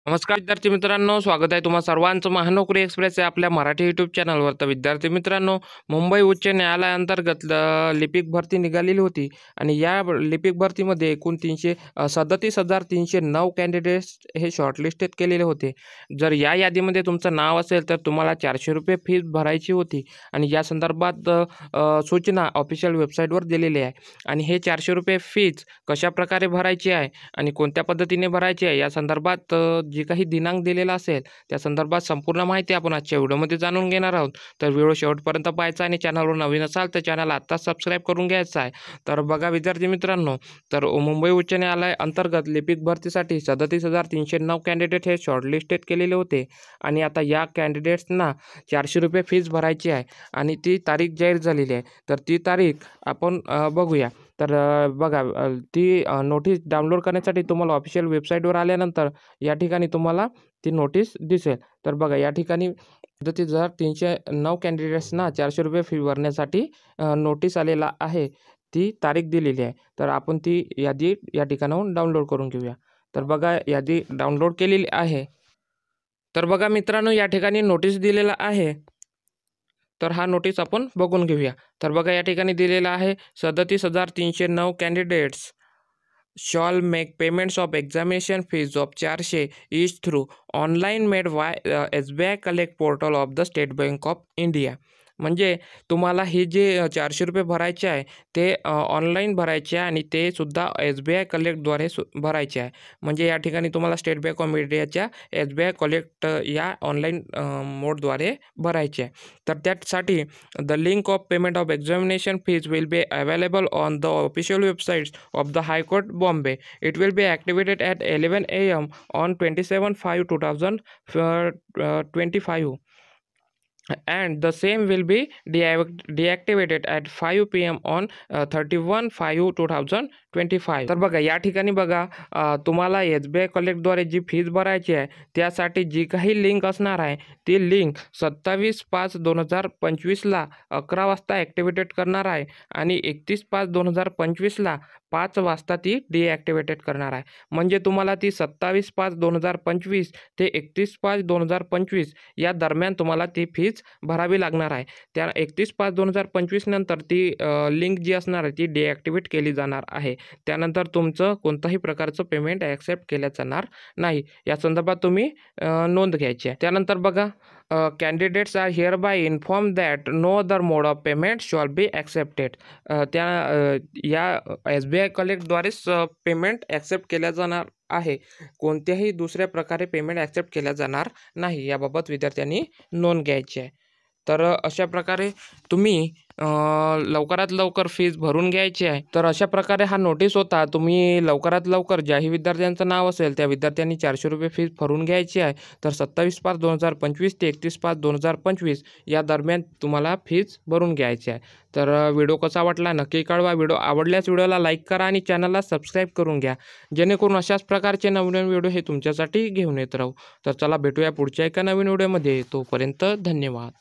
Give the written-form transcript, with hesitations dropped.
नमस्कार विद्यार्थी मित्रांनो, स्वागत आहे तुम्हा सर्वांचं महानोकरी एक्सप्रेस या आपल्या मराठी यूट्यूब चॅनलवर. तर विद्यार्थी मित्रांनो, मुंबई उच्च न्यायालयाअंतर्गत लिपिक भरती निघालेली होती आणि या लिपिक भरतीमध्ये एकूण 37,309 कॅन्डिडेट्स हे शॉर्टलिस्टेड केलेले होते. जर या यादीमध्ये तुमचं नाव असेल तर तुम्हाला ₹400 फीस भरायची होती आणि या संदर्भात सूचना ऑफिशियल वेबसाईटवर दिलेली आहे. आणि हे ₹400 फीज कशाप्रकारे भरायची आहे आणि कोणत्या पद्धतीने भरायची आहे या संदर्भात जे काही दिनांक दिलेला असेल त्या संदर्भात संपूर्ण माहिती आपण आजच्या व्हिडिओमध्ये जाणून घेणार आहोत. तर व्हिडिओ शेवटपर्यंत पाहायचा आणि चॅनलवर नवीन असाल तर चॅनल आत्ताच सबस्क्राईब करून घ्यायचं आहे. तर बघा विद्यार्थी मित्रांनो, तर मुंबई उच्च न्यायालय अंतर्गत लिपिक भरतीसाठी 37,309 कॅन्डिडेट हे शॉर्टलिस्टेड केलेले होते आणि आता या कॅन्डिडेट्सना ₹400 फीस भरायची आहे आणि ती तारीख जाहीर झालेली आहे. तर ती तारीख आपण बघूया. तर बघा ती नोटीस डाउनलोड करण्यासाठी तुम्हाला ऑफिशियल वेबसाईटवर आल्यानंतर या ठिकाणी तुम्हाला ती नोटीस दिसेल. तर बघा या ठिकाणी 37,309 कॅन्डिडेट्सना ₹400 फी भरण्यासाठी नोटीस आलेला आहे. ती तारीख दिलेली आहे. तर आपण ती यादी या ठिकाणाहून डाउनलोड करून घेऊया. तर बघा यादी डाउनलोड केलेली आहे. तर बघा मित्रांनो, या ठिकाणी नोटीस दिलेला आहे. तर हा नोटीस आपण बघून घेऊया. तर बघा या ठिकाणी दिलेला आहे 37,309 candidates shall make payments of examination fees of 400 each through online made via SBI Collect portal of the State Bank of India. म्हणजे तुम्हाला हे जे ₹400 भरायचे आहे ते ऑनलाईन भरायचे आहे आणि ते सुद्धा SBI कलेक्टद्वारे भरायचे आहे. म्हणजे या ठिकाणी तुम्हाला स्टेट बँक ऑफ इंडियाच्या SBI कलेक्ट या ऑनलाईन मोडद्वारे भरायचे आहे. तर त्यासाठी the link of payment of examination fees will be available on the official websites of the high court Bombay. It will be activated at 11 a.m. on 27/5/2025 and the same will be deactivated at 5 p.m. on 31/5/2025. तर बघा या ठिकाणी बघा तुम्हाला SBI कलेक्टद्वारे जी fees भरायची आहे त्यासाठी जी काही लिंक असणार आहे ती लिंक 27/5/2025ला 11 वाजता ॲक्टिवेटेड करणार आहे आणि 31/5/2025ला 5 वाजता ती डिॲक्टिवेटेड करणार आहे. म्हणजे तुम्हाला ती 27/5/2025 ते 31/5/2025 या दरम्यान तुम्हाला ती फीज भरावी लागणार आहे. त्या 31/5/2025 नंतर ती लिंक जी असणार आहे ती डिॲक्टिवेट केली जाणार आहे. त्यानंतर तुमचं कोणत्याही प्रकारचं पेमेंट ॲक्सेप्ट केलं जाणार नाही. या संदर्भात तुम्ही नोंद घ्यायची आहे. त्यानंतर बघा candidates are hereby inform that no other mode of payment shall be accepted. या SBI कलेक्टद्वारेच पेमेंट ॲक्सेप्ट केल्या जाणार आहे. कोणत्याही दुसऱ्या प्रकारे पेमेंट ॲक्सेप्ट केल्या जाणार नाही. याबाबत विद्यार्थ्यांनी नोंद घ्यायची आहे. तर अशा प्रकारे तुम्ही लवकरात लवकर फीज भरून घ्यायची आहे. तर अशा प्रकारे हा नोटीस होता. तुम्ही लवकरात लवकर ज्याही विद्यार्थ्यांचं नाव असेल त्या विद्यार्थ्यांनी ₹400 फीज भरून घ्यायची आहे. तर 27/5/2025 ते 31/5/2025 या दरम्यान तुम्हाला फीज भरून घ्यायची आहे. तर व्हिडिओ कसा वाटला नक्की कळवा. व्हिडिओ आवडल्यास व्हिडिओला लाईक करा आणि चॅनलला सबस्क्राईब करून घ्या, जेणेकरून अशाच प्रकारचे नवीन व्हिडिओ हे तुमच्यासाठी घेऊन येत राहू. तर चला भेटूया पुढच्या एका नवीन व्हिडिओमध्ये. तोपर्यंत धन्यवाद.